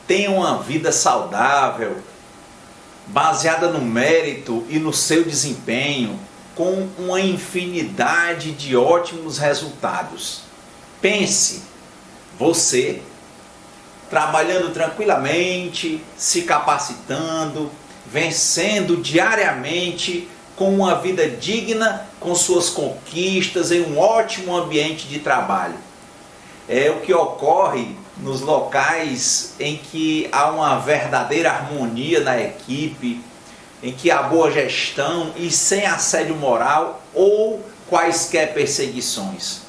tenha uma vida saudável, baseada no mérito e no seu desempenho, com uma infinidade de ótimos resultados. Pense, você trabalhando tranquilamente, se capacitando, vencendo diariamente, com uma vida digna, com suas conquistas, em um ótimo ambiente de trabalho. É o que ocorre nos locais em que há uma verdadeira harmonia na equipe, em que há boa gestão e sem assédio moral ou quaisquer perseguições.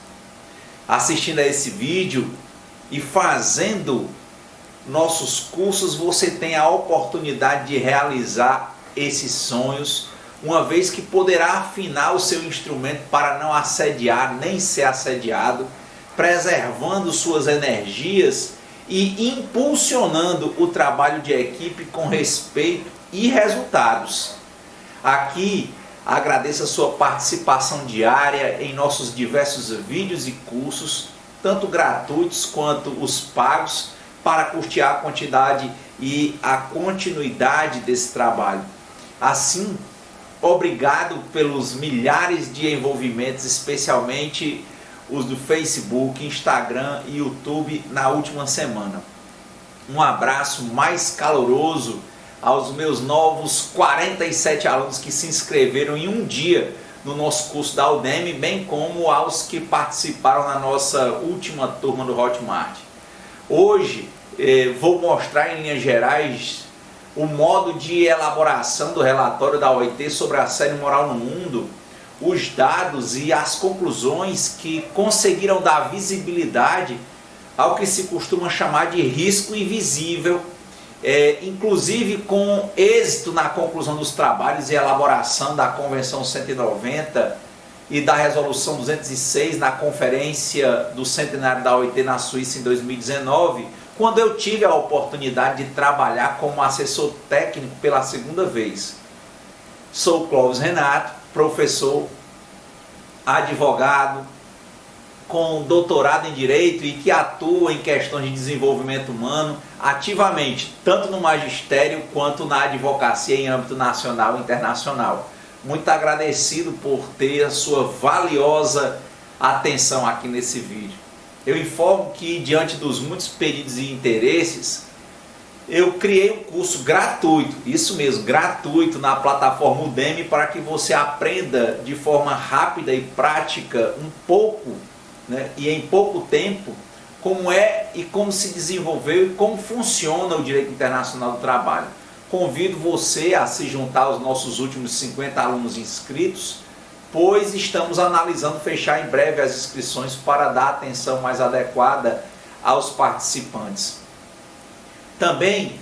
Assistindo a esse vídeo e fazendo nossos cursos, você tem a oportunidade de realizar esses sonhos, uma vez que poderá afinar o seu instrumento para não assediar nem ser assediado, preservando suas energias e impulsionando o trabalho de equipe com respeito e resultados. Aqui agradeço a sua participação diária em nossos diversos vídeos e cursos, tanto gratuitos quanto os pagos, para curtir a quantidade e a continuidade desse trabalho. Assim, obrigado pelos milhares de envolvimentos, especialmente os do Facebook, Instagram e YouTube na última semana. Um abraço mais caloroso aos meus novos 47 alunos que se inscreveram em um dia no nosso curso da Udemy, bem como aos que participaram na nossa última turma do Hotmart. Hoje vou mostrar em linhas gerais o modo de elaboração do relatório da OIT sobre assédio moral no mundo, os dados e as conclusões que conseguiram dar visibilidade ao que se costuma chamar de risco invisível, inclusive com êxito na conclusão dos trabalhos e elaboração da Convenção 190 e da Resolução 206 na Conferência do Centenário da OIT na Suíça em 2019, quando eu tive a oportunidade de trabalhar como assessor técnico pela segunda vez. Sou Clóvis Renato, professor, advogado, com doutorado em Direito e que atua em questões de desenvolvimento humano ativamente, tanto no magistério quanto na advocacia em âmbito nacional e internacional. Muito agradecido por ter a sua valiosa atenção aqui nesse vídeo. Eu informo que, diante dos muitos pedidos e interesses, eu criei um curso gratuito, isso mesmo, gratuito, na plataforma Udemy, para que você aprenda de forma rápida e prática um pouco, e em pouco tempo, como é e como se desenvolveu e como funciona o direito internacional do trabalho. Convido você a se juntar aos nossos últimos 50 alunos inscritos, pois estamos analisando fechar em breve as inscrições para dar atenção mais adequada aos participantes. Também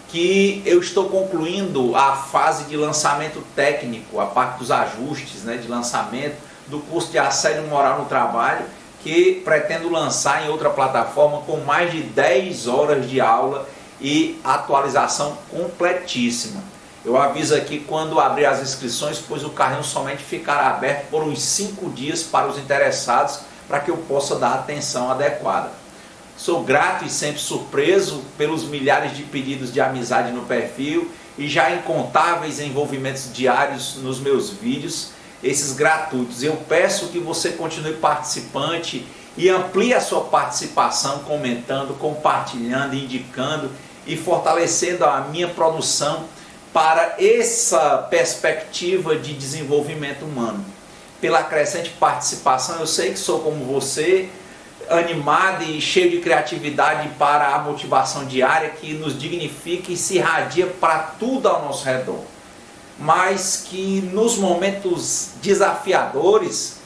que eu estou concluindo a fase de lançamento técnico, a parte dos ajustes de lançamento do curso de assédio moral no trabalho, que pretendo lançar em outra plataforma com mais de 10 horas de aula e atualização completíssima. Eu aviso aqui quando abrir as inscrições, pois o carrinho somente ficará aberto por uns 5 dias para os interessados, para que eu possa dar a atenção adequada. Sou grato e sempre surpreso pelos milhares de pedidos de amizade no perfil e já incontáveis envolvimentos diários nos meus vídeos, esses gratuitos. Eu peço que você continue participante e amplie a sua participação comentando, compartilhando, indicando e fortalecendo a minha produção para essa perspectiva de desenvolvimento humano. Pela crescente participação, eu sei que sou como você, animado e cheio de criatividade para a motivação diária que nos dignifica e se irradia para tudo ao nosso redor. Mas que nos momentos desafiadores,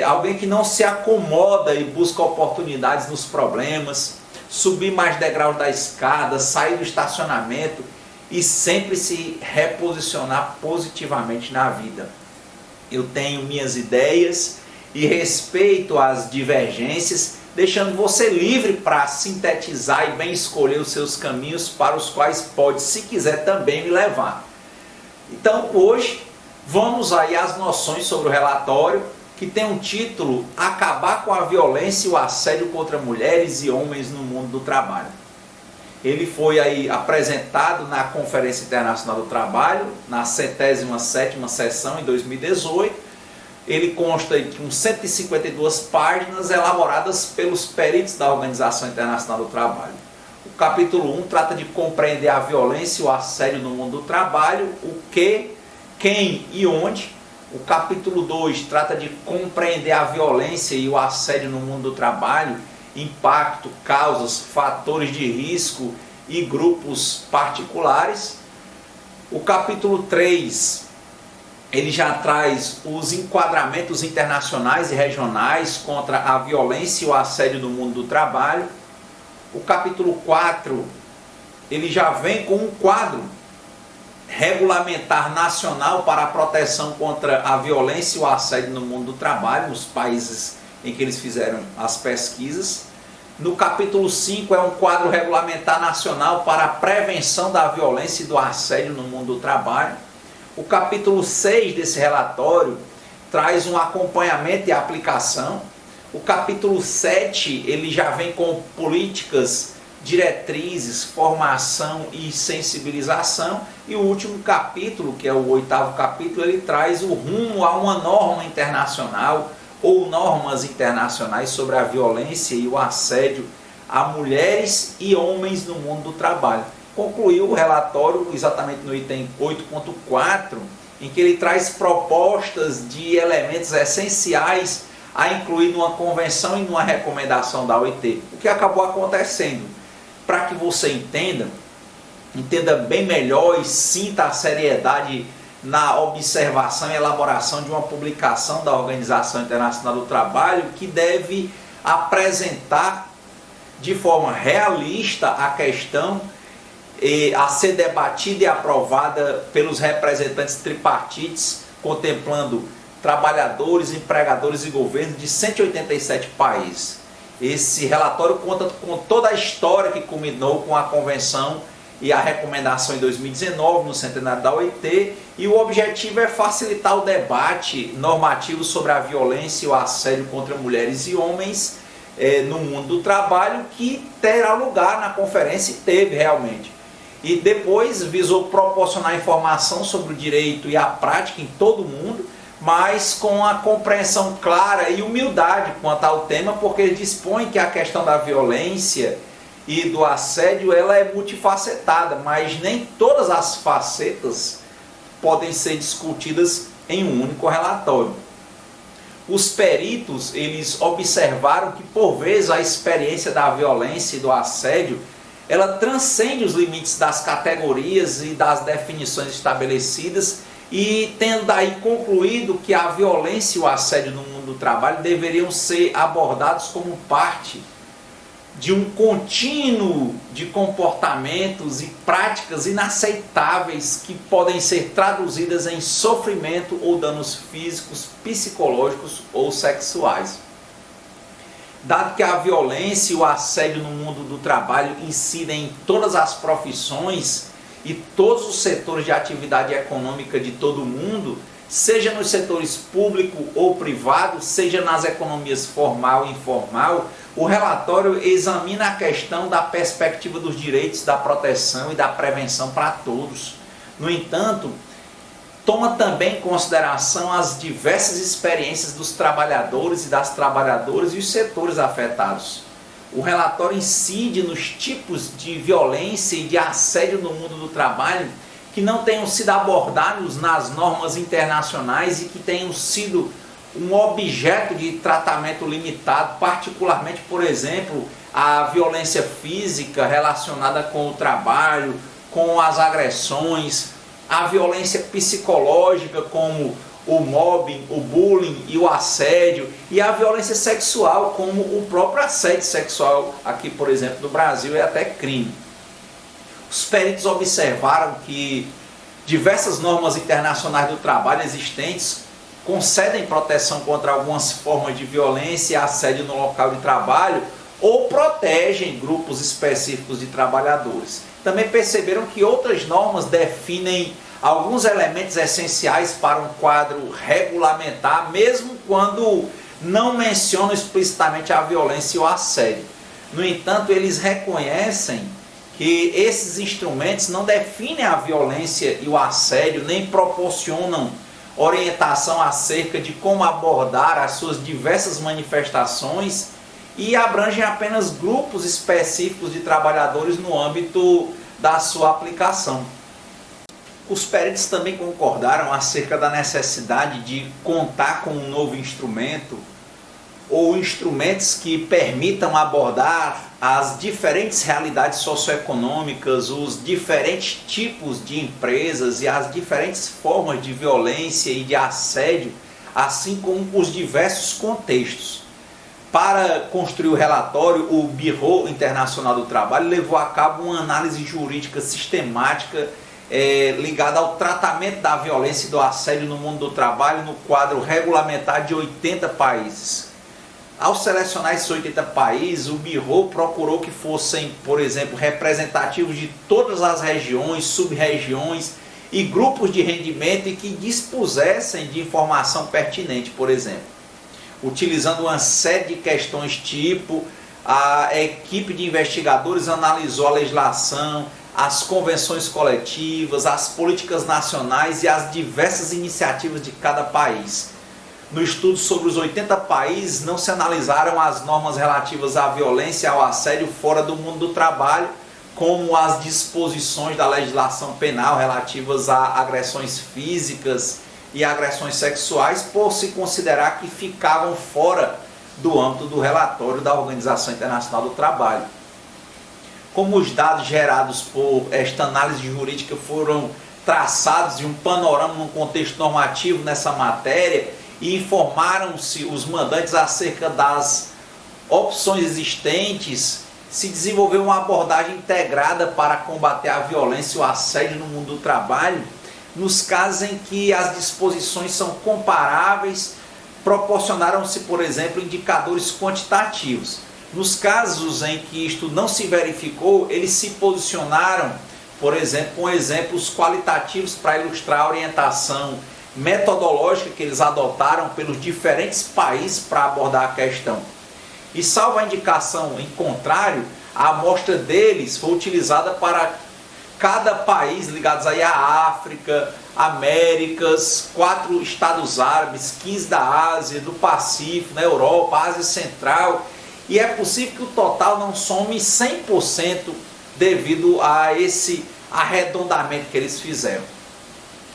alguém que não se acomoda e busca oportunidades nos problemas, subir mais degraus da escada, sair do estacionamento e sempre se reposicionar positivamente na vida. Eu tenho minhas ideias e respeito as divergências, deixando você livre para sintetizar e bem escolher os seus caminhos para os quais pode, se quiser, também me levar. Então, hoje, vamos aí às noções sobre o relatório, que tem um título: Acabar com a violência e o assédio contra mulheres e homens no mundo do trabalho. Ele foi aí apresentado na Conferência Internacional do Trabalho, na 107ª sessão em 2018. Ele consta com 152 páginas elaboradas pelos peritos da Organização Internacional do Trabalho. O capítulo 1 trata de compreender a violência e o assédio no mundo do trabalho, o que, quem e onde. O capítulo 2 trata de compreender a violência e o assédio no mundo do trabalho, impacto, causas, fatores de risco e grupos particulares. O capítulo 3, ele já traz os enquadramentos internacionais e regionais contra a violência e o assédio no mundo do trabalho. O capítulo 4, ele já vem com um quadro regulamentar nacional para a proteção contra a violência e o assédio no mundo do trabalho, nos países em que eles fizeram as pesquisas. No capítulo 5 é um quadro regulamentar nacional para a prevenção da violência e do assédio no mundo do trabalho. O capítulo 6 desse relatório traz um acompanhamento e aplicação. O capítulo 7 ele já vem com políticas, diretrizes, formação e sensibilização. E o último capítulo, que é o 8º capítulo, ele traz o rumo a uma norma internacional ou normas internacionais sobre a violência e o assédio a mulheres e homens no mundo do trabalho. Concluiu o relatório exatamente no item 8.4, em que ele traz propostas de elementos essenciais a incluir numa convenção e numa recomendação da OIT. O que acabou acontecendo? Para que você entenda bem melhor e sinta a seriedade na observação e elaboração de uma publicação da Organização Internacional do Trabalho, que deve apresentar de forma realista a questão a ser debatida e aprovada pelos representantes tripartites, contemplando trabalhadores, empregadores e governos de 187 países. Esse relatório conta com toda a história que culminou com a convenção e a recomendação em 2019, no centenário da OIT, e o objetivo é facilitar o debate normativo sobre a violência e o assédio contra mulheres e homens no mundo do trabalho, que terá lugar na conferência e teve realmente. E depois visou proporcionar informação sobre o direito e a prática em todo o mundo, mas com a compreensão clara e humildade quanto ao tema, porque ele dispõe que a questão da violência e do assédio ela é multifacetada, mas nem todas as facetas podem ser discutidas em um único relatório. Os peritos eles observaram que por vezes a experiência da violência e do assédio ela transcende os limites das categorias e das definições estabelecidas, e tendo daí concluído que a violência e o assédio no mundo do trabalho deveriam ser abordados como parte de um contínuo de comportamentos e práticas inaceitáveis que podem ser traduzidas em sofrimento ou danos físicos, psicológicos ou sexuais. Dado que a violência e o assédio no mundo do trabalho incidem em todas as profissões e todos os setores de atividade econômica de todo o mundo, seja nos setores público ou privado, seja nas economias formal e informal, o relatório examina a questão da perspectiva dos direitos, da proteção e da prevenção para todos. No entanto, toma também em consideração as diversas experiências dos trabalhadores e das trabalhadoras e os setores afetados. O relatório incide nos tipos de violência e de assédio no mundo do trabalho que não tenham sido abordados nas normas internacionais e que tenham sido um objeto de tratamento limitado, particularmente, por exemplo, a violência física relacionada com o trabalho, com as agressões, a violência psicológica como o mobbing, o bullying e o assédio, e a violência sexual como o próprio assédio sexual, aqui por exemplo no Brasil é até crime. Os peritos observaram que diversas normas internacionais do trabalho existentes concedem proteção contra algumas formas de violência e assédio no local de trabalho ou protegem grupos específicos de trabalhadores. Também perceberam que outras normas definem alguns elementos essenciais para um quadro regulamentar, mesmo quando não mencionam explicitamente a violência e o assédio. No entanto, eles reconhecem que esses instrumentos não definem a violência e o assédio, nem proporcionam orientação acerca de como abordar as suas diversas manifestações e abrangem apenas grupos específicos de trabalhadores no âmbito da sua aplicação. Os peritos também concordaram acerca da necessidade de contar com um novo instrumento ou instrumentos que permitam abordar as diferentes realidades socioeconômicas, os diferentes tipos de empresas e as diferentes formas de violência e de assédio, assim como os diversos contextos. Para construir o relatório, o Bureau Internacional do Trabalho levou a cabo uma análise jurídica sistemática ligada ao tratamento da violência e do assédio no mundo do trabalho no quadro regulamentar de 80 países. Ao selecionar esses 80 países, o Bureau procurou que fossem, por exemplo, representativos de todas as regiões, sub-regiões e grupos de rendimento e que dispusessem de informação pertinente, por exemplo. Utilizando uma série de questões tipo, a equipe de investigadores analisou a legislação, as convenções coletivas, as políticas nacionais e as diversas iniciativas de cada país. No estudo sobre os 80 países, não se analisaram as normas relativas à violência e ao assédio fora do mundo do trabalho, como as disposições da legislação penal relativas a agressões físicas e agressões sexuais, por se considerar que ficavam fora do âmbito do relatório da Organização Internacional do Trabalho. Como os dados gerados por esta análise jurídica foram traçados de um panorama num contexto normativo nessa matéria e informaram-se os mandantes acerca das opções existentes, se desenvolveu uma abordagem integrada para combater a violência e o assédio no mundo do trabalho, nos casos em que as disposições são comparáveis, proporcionaram-se, por exemplo, indicadores quantitativos. Nos casos em que isto não se verificou, eles se posicionaram, por exemplo, com exemplos qualitativos para ilustrar a orientação metodológica que eles adotaram pelos diferentes países para abordar a questão. E salvo a indicação em contrário, a amostra deles foi utilizada para cada país ligados aí à África, Américas, 4 estados árabes, 15 da Ásia, do Pacífico, na Europa, Ásia Central, e é possível que o total não some 100% devido a esse arredondamento que eles fizeram.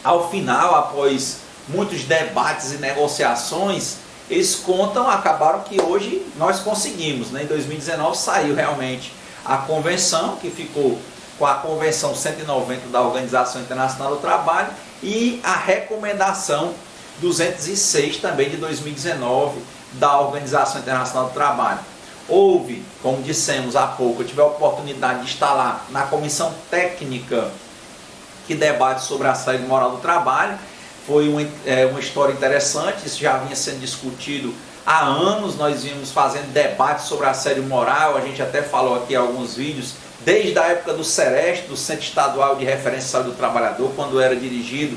Ao final, após muitos debates e negociações, eles acabaram que hoje nós conseguimos, né? Em 2019 saiu realmente a convenção, que ficou com a Convenção 190 da Organização Internacional do Trabalho e a Recomendação 206 também de 2019 da Organização Internacional do Trabalho. Houve, como dissemos há pouco, eu tive a oportunidade de estar lá na comissão técnica que debate sobre a assédio moral do trabalho. Foi uma história interessante, isso já vinha sendo discutido há anos, nós vínhamos fazendo debate sobre assédio moral, a gente até falou aqui em alguns vídeos, desde a época do CEREST, do Centro Estadual de Referência à Saúde do Trabalhador, quando era dirigido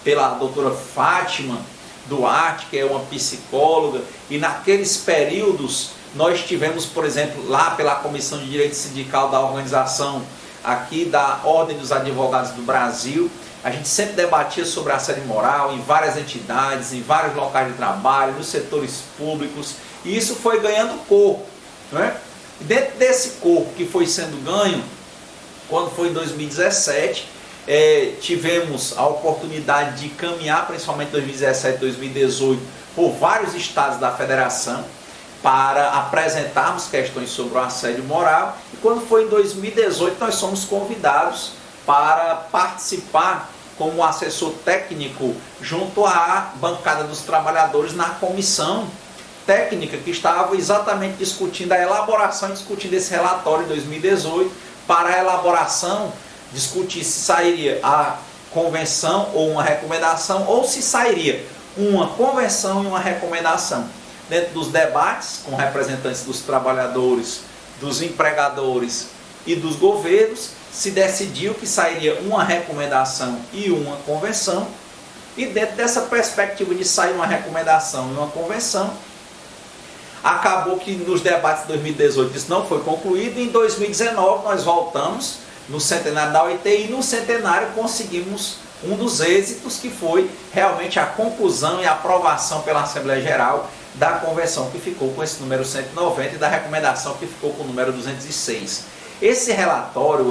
pela doutora Fátima Duarte, que é uma psicóloga, e naqueles períodos nós tivemos, por exemplo, lá pela Comissão de Direito Sindical da organização aqui da Ordem dos Advogados do Brasil, a gente sempre debatia sobre assédio moral em várias entidades, em vários locais de trabalho, nos setores públicos, e isso foi ganhando corpo, não é? E dentro desse corpo que foi sendo ganho, quando foi em 2017, tivemos a oportunidade de caminhar, principalmente 2017 e 2018, por vários estados da federação, para apresentarmos questões sobre o assédio moral, e quando foi em 2018 nós somos convidados para participar como assessor técnico junto à bancada dos trabalhadores na comissão técnica que estava exatamente discutindo a elaboração e discutindo esse relatório em 2018 para a elaboração, discutir se sairia a convenção ou uma recomendação ou se sairia uma convenção e uma recomendação. Dentro dos debates com representantes dos trabalhadores, dos empregadores e dos governos, se decidiu que sairia uma recomendação e uma convenção, e dentro dessa perspectiva de sair uma recomendação e uma convenção, Acabou que nos debates de 2018 isso não foi concluído, e em 2019 nós voltamos no centenário da OIT, e no centenário conseguimos um dos êxitos, que foi realmente a conclusão e a aprovação pela Assembleia Geral da convenção, que ficou com esse número 190, e da recomendação, que ficou com o número 206. Esse relatório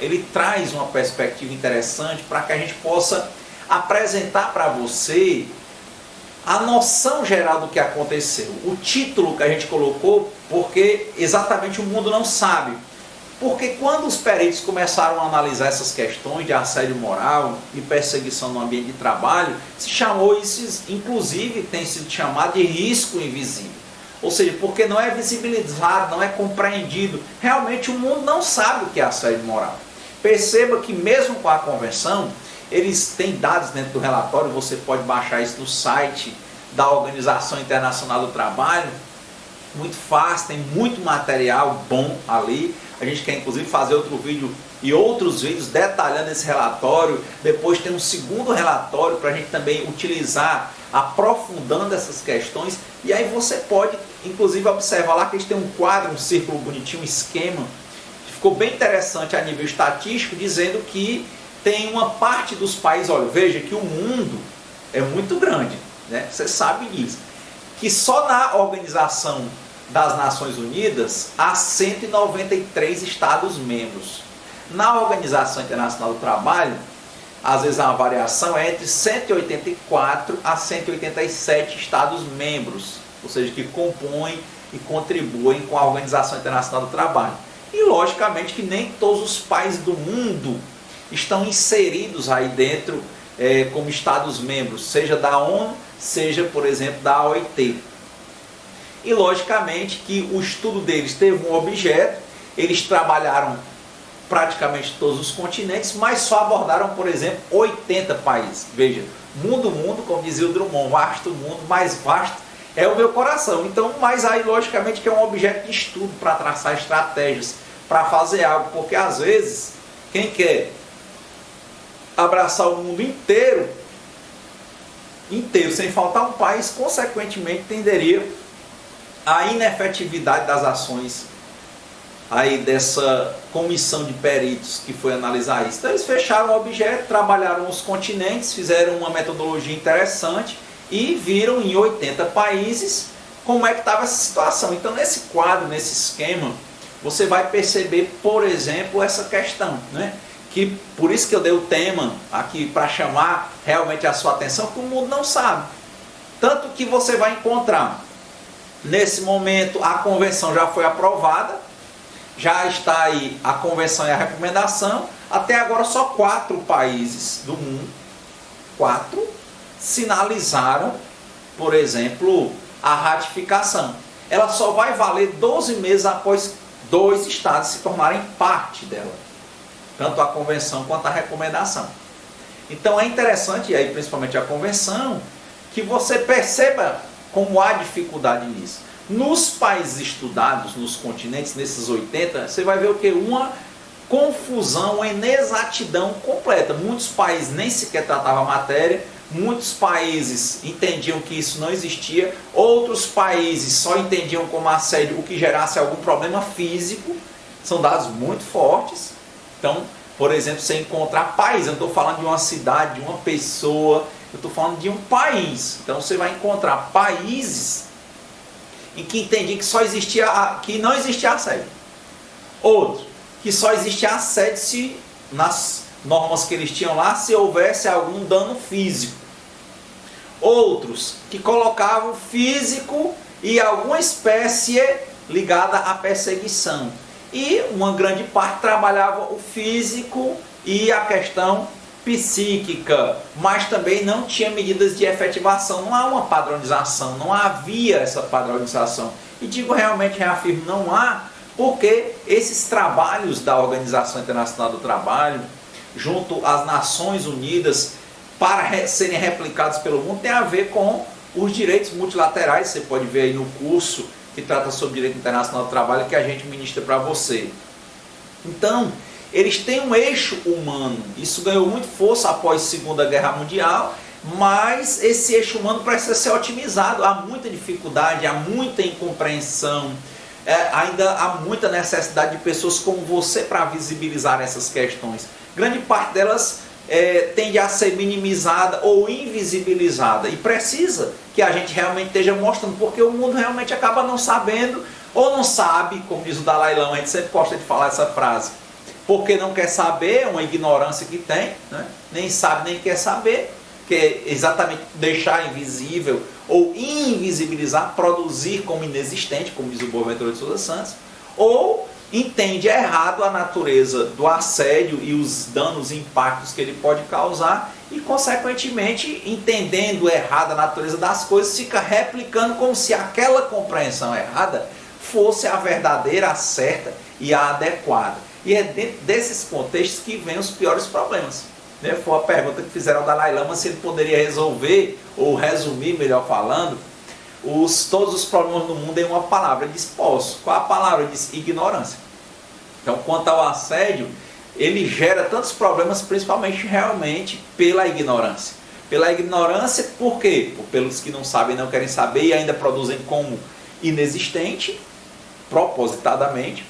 ele traz uma perspectiva interessante para que a gente possa apresentar para você a noção geral do que aconteceu. O título que a gente colocou, porque exatamente o mundo não sabe. Porque quando os peritos começaram a analisar essas questões de assédio moral e perseguição no ambiente de trabalho, se chamou isso, inclusive tem sido chamado de risco invisível. Ou seja, porque não é visibilizado, não é compreendido. Realmente o mundo não sabe o que é assédio moral. Perceba que mesmo com a convenção, eles têm dados dentro do relatório, você pode baixar isso no site da Organização Internacional do Trabalho, muito fácil, tem muito material bom ali. A gente quer inclusive fazer outro vídeo e outros vídeos detalhando esse relatório. Depois tem um segundo relatório para a gente também utilizar, aprofundando essas questões. E aí você pode inclusive observar lá que a gente tem um quadro, um círculo bonitinho, um esquema, que ficou bem interessante a nível estatístico, dizendo que tem uma parte dos países, olha, veja que o mundo é muito grande, né? Você sabe disso, que só na Organização das Nações Unidas há 193 Estados-membros. Na Organização Internacional do Trabalho, às vezes há uma variação, é entre 184 a 187 Estados-membros, ou seja, que compõem e contribuem com a Organização Internacional do Trabalho. E logicamente que nem todos os países do mundo estão inseridos aí dentro como Estados-membros, seja da ONU, seja, por exemplo, da OIT. E logicamente que o estudo deles teve um objeto, eles trabalharam praticamente todos os continentes, mas só abordaram, por exemplo, 80 países. Veja, mundo, como dizia o Drummond, vasto mundo, mais vasto é o meu coração. Então, mas aí logicamente que é um objeto de estudo para traçar estratégias, para fazer algo, porque às vezes, quem quer abraçar o mundo inteiro, sem faltar um país, consequentemente tenderia a inefetividade das ações aí dessa comissão de peritos que foi analisar isso. Então eles fecharam o objeto, trabalharam os continentes, fizeram uma metodologia interessante e viram em 80 países como é que estava essa situação. Então nesse quadro, nesse esquema, você vai perceber, por exemplo, essa questão, né? Que por isso que eu dei o tema aqui para chamar realmente a sua atenção, que o mundo não sabe. Tanto que você vai encontrar, nesse momento, a convenção já foi aprovada, já está aí a convenção e a recomendação. Até agora só 4 países do mundo, 4, sinalizaram, por exemplo, a ratificação. Ela só vai valer 12 meses após 2 estados se tornarem parte dela, tanto a convenção quanto a recomendação. Então é interessante, e aí principalmente a convenção, que você perceba como há dificuldade nisso. Nos países estudados, nos continentes, nesses 80, você vai ver o que? Uma confusão, uma inexatidão completa. Muitos países nem sequer tratavam a matéria, muitos países entendiam que isso não existia, outros países só entendiam como assédio o que gerasse algum problema físico. São dados muito fortes. Então, por exemplo, você encontrar país, eu não estou falando de uma cidade, de uma pessoa, eu estou falando de um país. Então você vai encontrar países em que entendiam que que não existia assédio. Outro, que só existia assédio se, nas normas que eles tinham lá, se houvesse algum dano físico. Outros que colocavam físico e alguma espécie ligada à perseguição. E uma grande parte trabalhava o físico e a questão psíquica, mas também não tinha medidas de efetivação, não há uma padronização, não havia essa padronização. E digo realmente, reafirmo, não há, porque esses trabalhos da Organização Internacional do Trabalho, junto às Nações Unidas, para serem replicados pelo mundo, tem a ver com os direitos multilaterais. Você pode ver aí no curso que trata sobre direito internacional do trabalho que a gente ministra para você. Então, eles têm um eixo humano. Isso ganhou muito força após a Segunda Guerra Mundial, mas esse eixo humano precisa ser otimizado. Há muita dificuldade, há muita incompreensão, ainda há muita necessidade de pessoas como você para visibilizar essas questões. Grande parte delas tende a ser minimizada ou invisibilizada, e precisa que a gente realmente esteja mostrando, porque o mundo realmente acaba não sabendo, ou não sabe, como diz o Dalai Lama, a gente sempre gosta de falar essa frase, porque não quer saber, uma ignorância que tem, né? Nem sabe nem quer saber, que é exatamente deixar invisível ou invisibilizar, produzir como inexistente, como diz o Boaventura de Souza Santos, ou entende errado a natureza do assédio e os danos e impactos que ele pode causar e, consequentemente, entendendo errado a natureza das coisas, fica replicando como se aquela compreensão errada fosse a verdadeira, a certa e a adequada. E é dentro desses contextos que vem os piores problemas. Foi a pergunta que fizeram ao Dalai Lama, se ele poderia resolver, ou resumir, melhor falando, todos os problemas do mundo em uma palavra. Ele disse, posso. Qual a palavra? Ele disse, ignorância. Então, quanto ao assédio, ele gera tantos problemas, principalmente realmente pela ignorância. Pela ignorância, por quê? Pelos que não sabem, não querem saber e ainda produzem como inexistente, propositadamente,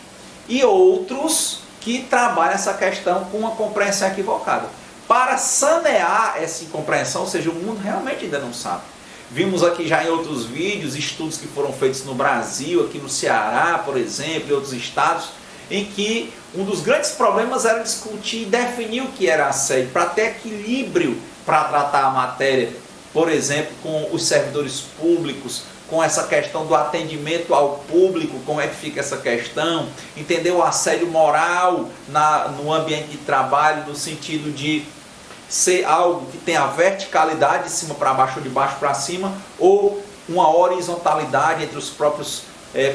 e outros que trabalham essa questão com uma compreensão equivocada. Para sanear essa incompreensão, ou seja, o mundo realmente ainda não sabe. Vimos aqui já em outros vídeos, estudos que foram feitos no Brasil, aqui no Ceará, por exemplo, e outros estados, em que um dos grandes problemas era discutir e definir o que era assédio, para ter equilíbrio para tratar a matéria, por exemplo, com os servidores públicos, com essa questão do atendimento ao público, como é que fica essa questão, entender o assédio moral no ambiente de trabalho, no sentido de ser algo que tenha verticalidade de cima para baixo ou de baixo para cima, ou uma horizontalidade entre os próprios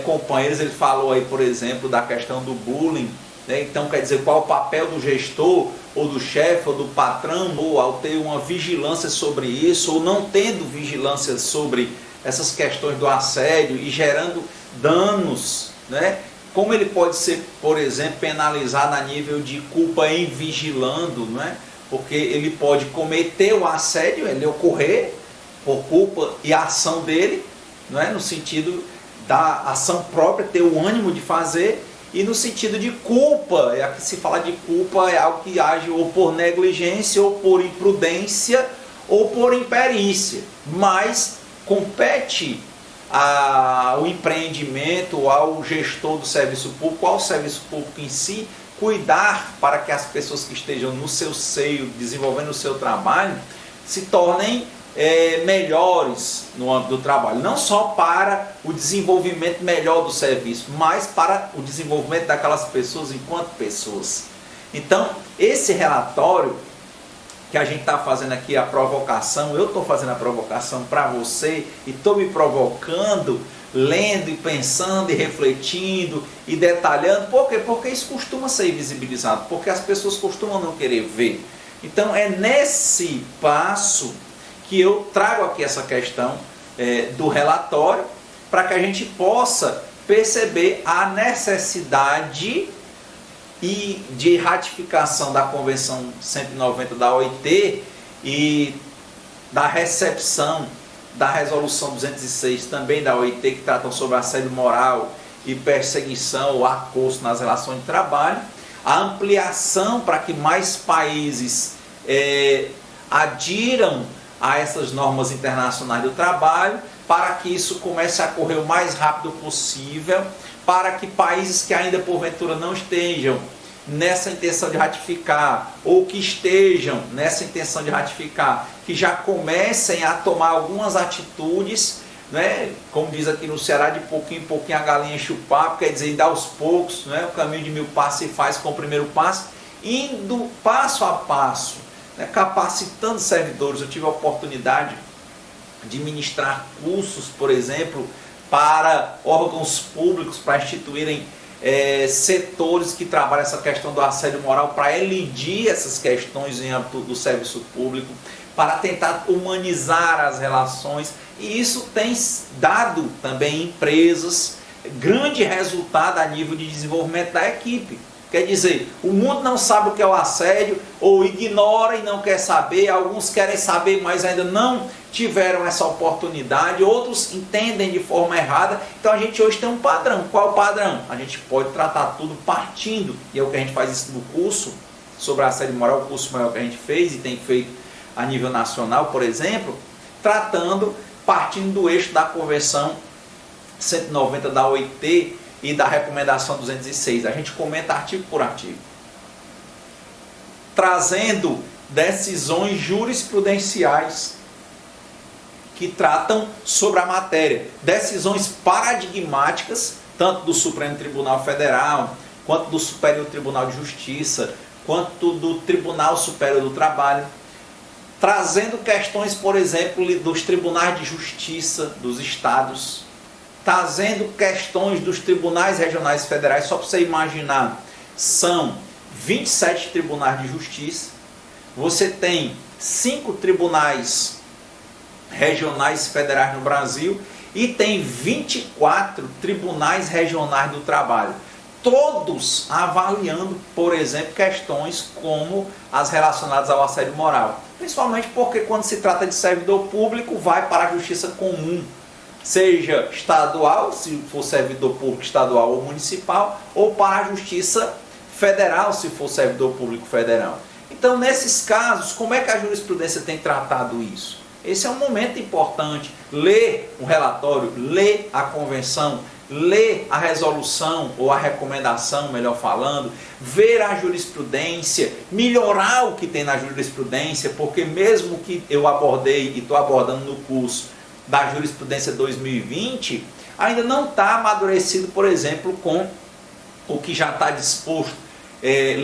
companheiros. Ele falou aí, por exemplo, da questão do bullying, né? Então, quer dizer, qual o papel do gestor, ou do chefe, ou do patrão, ou ao ter uma vigilância sobre isso, ou não tendo vigilância sobre essas questões do assédio e gerando danos, né? Como ele pode ser, por exemplo, penalizado a nível de culpa em vigilando, né? Porque ele pode cometer o assédio, ele ocorrer por culpa e ação dele, não é? No sentido da ação própria, ter o ânimo de fazer, e no sentido de culpa, aqui se fala de culpa, é algo que age ou por negligência, ou por imprudência, ou por imperícia, mas compete ao empreendimento, ao gestor do serviço público, ao serviço público em si, cuidar para que as pessoas que estejam no seu seio, desenvolvendo o seu trabalho, se tornem melhores no âmbito do trabalho. Não só para o desenvolvimento melhor do serviço, mas para o desenvolvimento daquelas pessoas enquanto pessoas. Então, esse relatório que a gente está fazendo aqui, a provocação, eu estou fazendo a provocação para você e estou me provocando, lendo e pensando e refletindo e detalhando. Por quê? Porque isso costuma ser invisibilizado, porque as pessoas costumam não querer ver. Então é nesse passo que eu trago aqui essa questão do relatório, para que a gente possa perceber a necessidade e de ratificação da Convenção 190 da OIT e da recepção da Resolução 206 também da OIT, que tratam sobre assédio moral e perseguição ou acoso nas relações de trabalho, a ampliação para que mais países adiram a essas normas internacionais do trabalho, para que isso comece a correr o mais rápido possível, para que países que ainda porventura não estejam nessa intenção de ratificar, ou que estejam nessa intenção de ratificar, que já comecem a tomar algumas atitudes, né? Como diz aqui no Ceará, de pouquinho em pouquinho a galinha enche o papo, quer dizer, dar aos poucos, né? O caminho de 1000 passos se faz com o primeiro passo, indo passo a passo, né? Capacitando servidores. Eu tive a oportunidade de ministrar cursos, por exemplo, para órgãos públicos, para instituírem setores que trabalham essa questão do assédio moral, para elidir essas questões em âmbito do serviço público, para tentar humanizar as relações, e isso tem dado também em empresas grande resultado a nível de desenvolvimento da equipe, Quer dizer, o mundo não sabe o que é o assédio, ou ignora e não quer saber, alguns querem saber, mas ainda não tiveram essa oportunidade, outros entendem de forma errada. Então a gente hoje tem um padrão. Qual é o padrão? A gente pode tratar tudo partindo, e é o que a gente faz isso no curso sobre assédio moral, o curso maior que a gente fez e tem feito a nível nacional, por exemplo, partindo do eixo da Convenção 190 da OIT e da Recomendação 206. A gente comenta artigo por artigo, trazendo decisões jurisprudenciais que tratam sobre a matéria, decisões paradigmáticas, tanto do Supremo Tribunal Federal, quanto do Superior Tribunal de Justiça, quanto do Tribunal Superior do Trabalho, trazendo questões, por exemplo, dos tribunais de justiça dos estados, trazendo questões dos tribunais regionais federais. Só para você imaginar, são 27 tribunais de justiça, você tem 5 tribunais regionais federais no Brasil e tem 24 tribunais regionais do trabalho, todos avaliando, por exemplo, questões como as relacionadas ao assédio moral, principalmente porque quando se trata de servidor público vai para a justiça comum, seja estadual, se for servidor público estadual ou municipal, ou para a justiça federal, se for servidor público federal. Então, nesses casos, como é que a jurisprudência tem tratado isso? Esse é um momento importante. Ler o relatório, ler a convenção, ler a resolução ou a recomendação, melhor falando, ver a jurisprudência, melhorar o que tem na jurisprudência, porque mesmo que eu abordei e estou abordando no curso da jurisprudência 2020, ainda não está amadurecido, por exemplo, com o que já está disposto,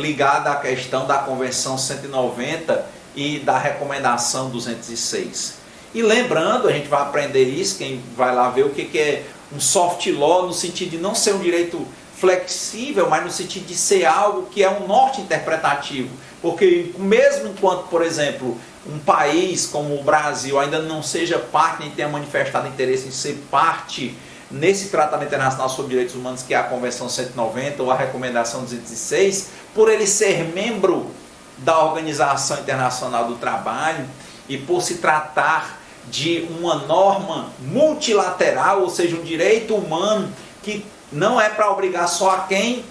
ligado à questão da Convenção 190 e da Recomendação 206. E lembrando, a gente vai aprender isso, quem vai lá ver o que é um soft law, no sentido de não ser um direito flexível, mas no sentido de ser algo que é um norte interpretativo. Porque mesmo enquanto, por exemplo, um país como o Brasil ainda não seja parte, nem tenha manifestado interesse em ser parte nesse Tratado Internacional sobre Direitos Humanos, que é a Convenção 190 ou a Recomendação 206, por ele ser membro da Organização Internacional do Trabalho e por se tratar de uma norma multilateral, ou seja, um direito humano que não é para obrigar só a quem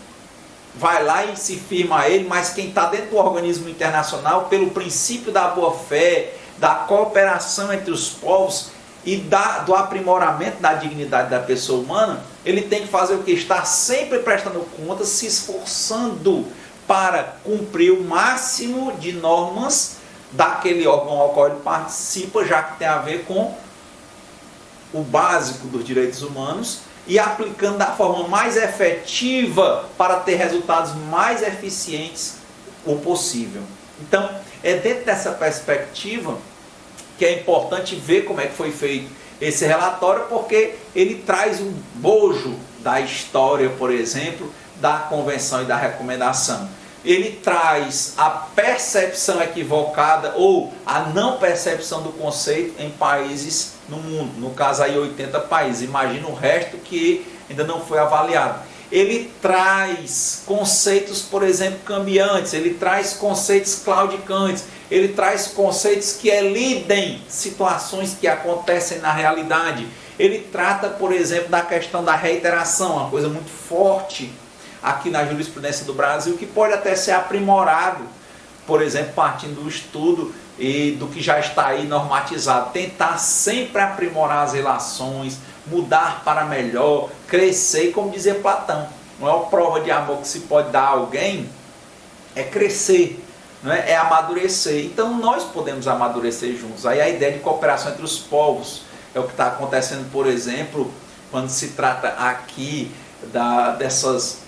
vai lá e se firma a ele, mas quem está dentro do organismo internacional, pelo princípio da boa-fé, da cooperação entre os povos e do aprimoramento da dignidade da pessoa humana, ele tem que fazer o que? Estar sempre prestando contas, se esforçando para cumprir o máximo de normas daquele órgão ao qual ele participa, já que tem a ver com o básico dos direitos humanos, e aplicando da forma mais efetiva para ter resultados mais eficientes o possível. Então, é dentro dessa perspectiva que é importante ver como é que foi feito esse relatório, porque ele traz um bojo da história, por exemplo, da convenção e da recomendação. Ele traz a percepção equivocada ou a não percepção do conceito em países no mundo, no caso aí 80 países, imagina o resto que ainda não foi avaliado. Ele traz conceitos, por exemplo, cambiantes, ele traz conceitos claudicantes, ele traz conceitos que elidem situações que acontecem na realidade. Ele trata, por exemplo, da questão da reiteração, uma coisa muito forte aqui na jurisprudência do Brasil, que pode até ser aprimorado, por exemplo, partindo do estudo e do que já está aí normatizado. Tentar sempre aprimorar as relações, mudar para melhor, crescer, e como dizia Platão, não é uma prova de amor que se pode dar a alguém, é crescer, não é? É amadurecer. Então nós podemos amadurecer juntos. Aí a ideia de cooperação entre os povos é o que está acontecendo, por exemplo, quando se trata aqui dessas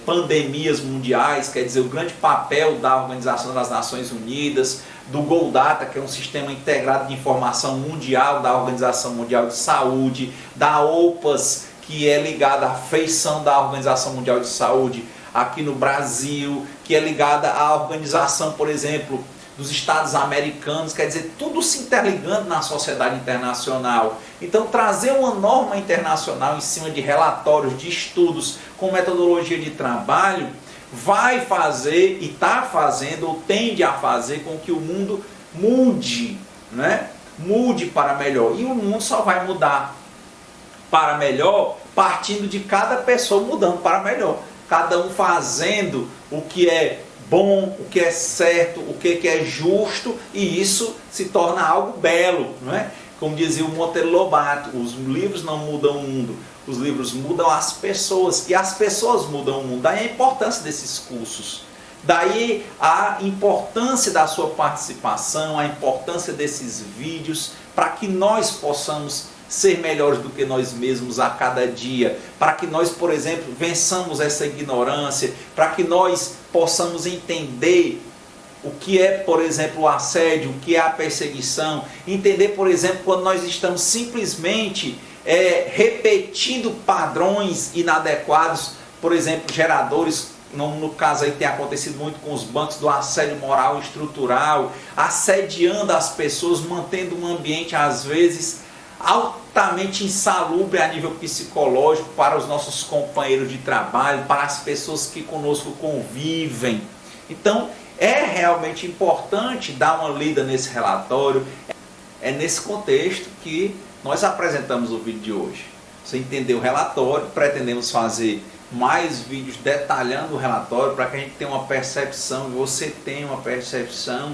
pandemias mundiais, quer dizer, o grande papel da Organização das Nações Unidas, do GOLDATA, que é um sistema integrado de informação mundial da Organização Mundial de Saúde, da OPAS, que é ligada à feição da Organização Mundial de Saúde aqui no Brasil, que é ligada à organização, por exemplo, dos Estados Americanos, quer dizer, tudo se interligando na sociedade internacional. Então, trazer uma norma internacional em cima de relatórios, de estudos, com metodologia de trabalho, vai fazer e está fazendo ou tende a fazer com que o mundo mude, né? Mude para melhor. E o mundo só vai mudar para melhor partindo de cada pessoa mudando para melhor. Cada um fazendo o que é bom, o que é certo, o que é justo, e isso se torna algo belo, não é? Como dizia o Monteiro Lobato, os livros não mudam o mundo, os livros mudam as pessoas, e as pessoas mudam o mundo. Daí a importância desses cursos, daí a importância da sua participação, a importância desses vídeos, para que nós possamos ser melhores do que nós mesmos a cada dia, para que nós, por exemplo, vençamos essa ignorância, para que nós possamos entender o que é, por exemplo, o assédio, o que é a perseguição, entender, por exemplo, quando nós estamos simplesmente repetindo padrões inadequados, por exemplo, geradores, no caso aí tem acontecido muito com os bancos, do assédio moral estrutural, assediando as pessoas, mantendo um ambiente às vezes altamente insalubre a nível psicológico para os nossos companheiros de trabalho, para as pessoas que conosco convivem. Então, é realmente importante dar uma lida nesse relatório. É nesse contexto que nós apresentamos o vídeo de hoje. Você entendeu o relatório, pretendemos fazer mais vídeos detalhando o relatório para que a gente tenha uma percepção, você tenha uma percepção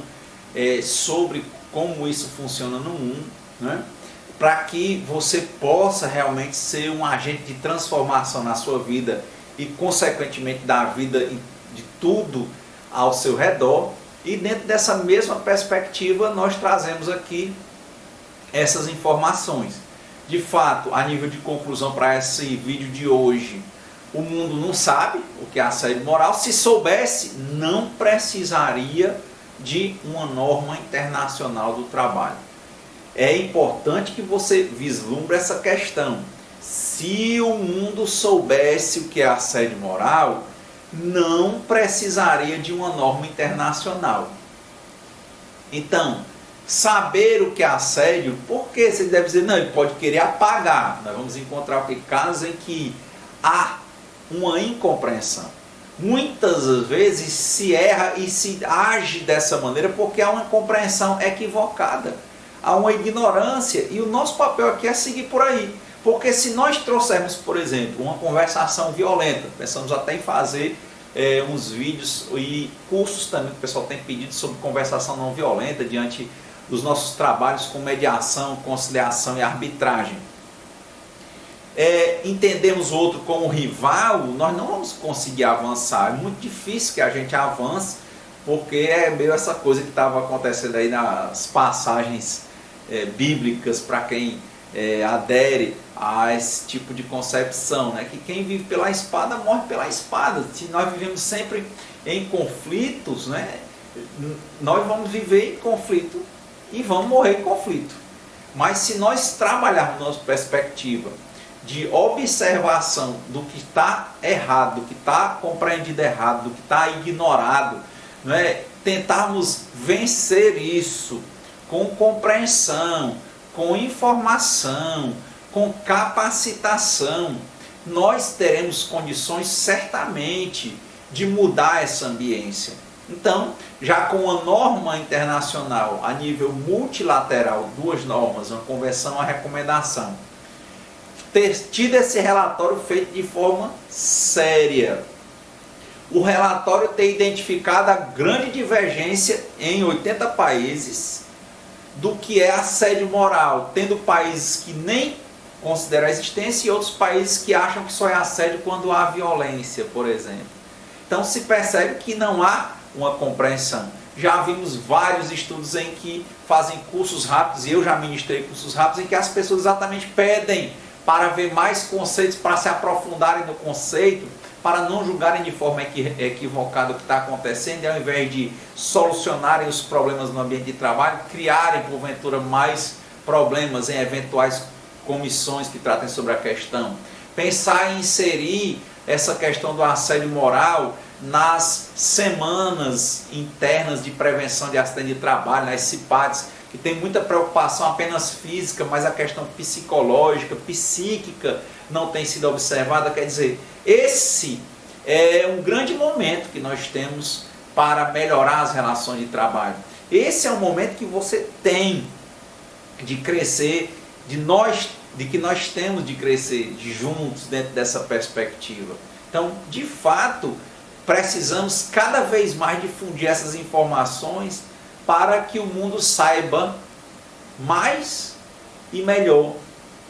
sobre como isso funciona no mundo, né? Para que você possa realmente ser um agente de transformação na sua vida e, consequentemente, da vida de tudo ao seu redor. E dentro dessa mesma perspectiva, nós trazemos aqui essas informações. De fato, a nível de conclusão para esse vídeo de hoje, o mundo não sabe o que é assédio moral. Se soubesse, não precisaria de uma norma internacional do trabalho. É importante que você vislumbre essa questão. Se o mundo soubesse o que é assédio moral, não precisaria de uma norma internacional. Então, saber o que é assédio, porque você deve dizer, não, ele pode querer apagar. Nós vamos encontrar casos em que há uma incompreensão. Muitas vezes se erra e se age dessa maneira porque há uma compreensão equivocada. Há uma ignorância, e o nosso papel aqui é seguir por aí. Porque se nós trouxermos, por exemplo, uma conversação violenta, pensamos até em fazer uns vídeos e cursos também que o pessoal tem pedido sobre conversação não violenta diante dos nossos trabalhos com mediação, conciliação e arbitragem. Entendemos o outro como rival, nós não vamos conseguir avançar. É muito difícil que a gente avance, porque é meio essa coisa que estava acontecendo aí nas passagens bíblicas, para quem adere a esse tipo de concepção, né? Que quem vive pela espada morre pela espada. Se nós vivemos sempre em conflitos, né? Nós vamos viver em conflito e vamos morrer em conflito. Mas se nós trabalharmos nossa perspectiva de observação do que está errado, do que está compreendido errado, do que está ignorado, né? Tentarmos vencer isso com compreensão, com informação, com capacitação, nós teremos condições certamente de mudar essa ambiência. Então, já com a norma internacional a nível multilateral, duas normas, uma convenção e uma recomendação, ter tido esse relatório feito de forma séria, o relatório ter identificado a grande divergência em 80 países do que é assédio moral, tendo países que nem consideram a existência e outros países que acham que só é assédio quando há violência, por exemplo. Então se percebe que não há uma compreensão. Já vimos vários estudos em que fazem cursos rápidos, e eu já ministrei cursos rápidos, em que as pessoas exatamente pedem para ver mais conceitos, para se aprofundarem no conceito, para não julgarem de forma equivocada o que está acontecendo, e ao invés de solucionarem os problemas no ambiente de trabalho, criarem, porventura, mais problemas em eventuais comissões que tratem sobre a questão. Pensar em inserir essa questão do assédio moral nas semanas internas de prevenção de acidente de trabalho, nas CIPADs, que tem muita preocupação apenas física, mas a questão psicológica, psíquica não tem sido observada. Quer dizer, esse é um grande momento que nós temos para melhorar as relações de trabalho. Esse é o momento que você tem de crescer, de que nós temos de crescer juntos dentro dessa perspectiva. Então, de fato, precisamos cada vez mais difundir essas informações para que o mundo saiba mais e melhor.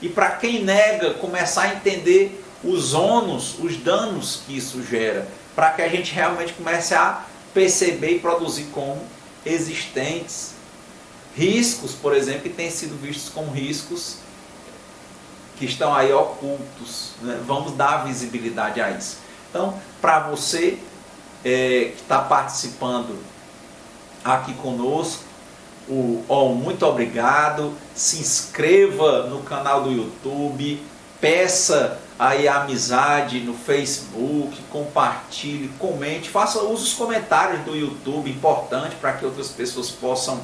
E para quem nega, começar a entender os ônus, os danos que isso gera, para que a gente realmente comece a perceber e produzir como existentes riscos, por exemplo, que têm sido vistos como riscos que estão aí ocultos, né? Vamos dar visibilidade a isso. Então, para você que está participando aqui conosco, muito obrigado. Se inscreva no canal do YouTube, peça aí a amizade no Facebook, compartilhe, comente, use os comentários do YouTube, importante para que outras pessoas possam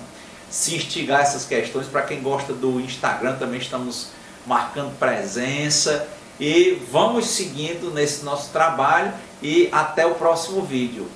se instigar essas questões. Para quem gosta do Instagram, também estamos marcando presença, e vamos seguindo nesse nosso trabalho, e até o próximo vídeo.